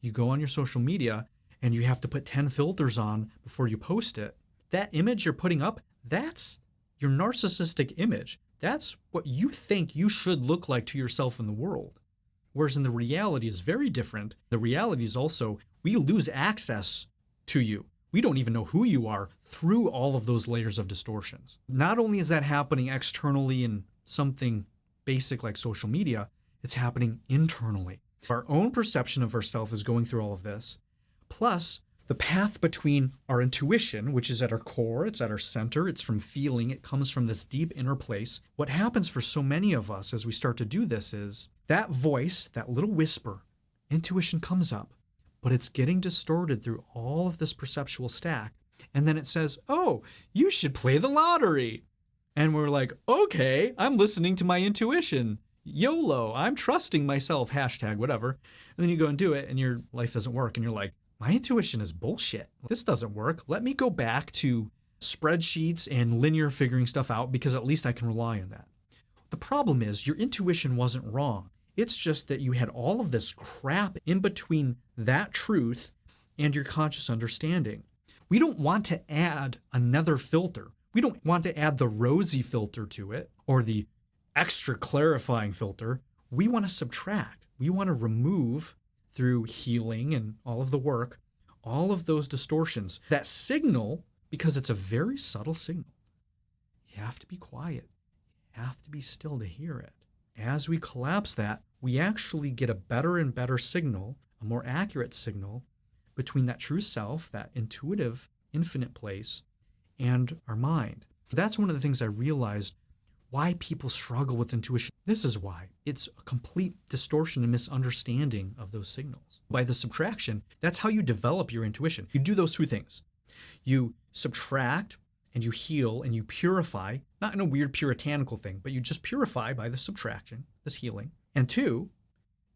You go on your social media and you have to put 10 filters on before you post it. That image you're putting up, that's your narcissistic image. That's what you think you should look like to yourself in the world. Whereas in the reality is very different. The reality is also we lose access to you. We don't even know who you are through all of those layers of distortions. Not only is that happening externally in something basic like social media, it's happening internally. Our own perception of ourselves is going through all of this, plus the path between our intuition, which is at our core, it's at our center, it's from feeling, it comes from this deep inner place. What happens for so many of us as we start to do this is that voice, that little whisper, intuition comes up, but it's getting distorted through all of this perceptual stack. And then it says, oh, you should play the lottery. And we're like, okay, I'm listening to my intuition. YOLO, I'm trusting myself, hashtag whatever. And then you go and do it and your life doesn't work. And you're like, my intuition is bullshit. This doesn't work. Let me go back to spreadsheets and linear figuring stuff out because at least I can rely on that. The problem is your intuition wasn't wrong. It's just that you had all of this crap in between that truth and your conscious understanding. We don't want to add another filter. We don't want to add the rosy filter to it or the extra clarifying filter. We want to subtract. We want to remove through healing and all of the work, all of those distortions. That signal, because it's a very subtle signal, you have to be quiet. You have to be still to hear it. As we collapse that, we actually get a better and better signal, a more accurate signal between that true self, that intuitive, infinite place, and our mind. That's one of the things I realized why people struggle with intuition. This is why. It's a complete distortion and misunderstanding of those signals. By the subtraction, that's how you develop your intuition. You do those two things. You subtract and you heal and you purify, not in a weird puritanical thing, but you just purify by the subtraction, this healing. And two,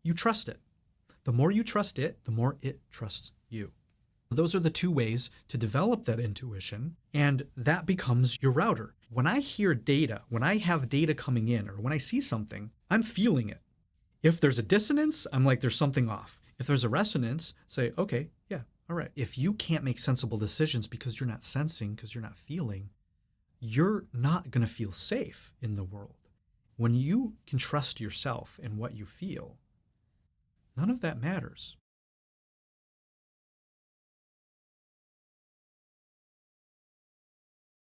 you trust it. The more you trust it, the more it trusts you. Those are the two ways to develop that intuition, and that becomes your router. When I hear data, when I have data coming in, or when I see something, I'm feeling it. If there's a dissonance, I'm like, there's something off. If there's a resonance, say, okay, yeah, all right. If you can't make sensible decisions because you're not sensing, because you're not feeling, you're not going to feel safe in the world. When you can trust yourself and what you feel, none of that matters.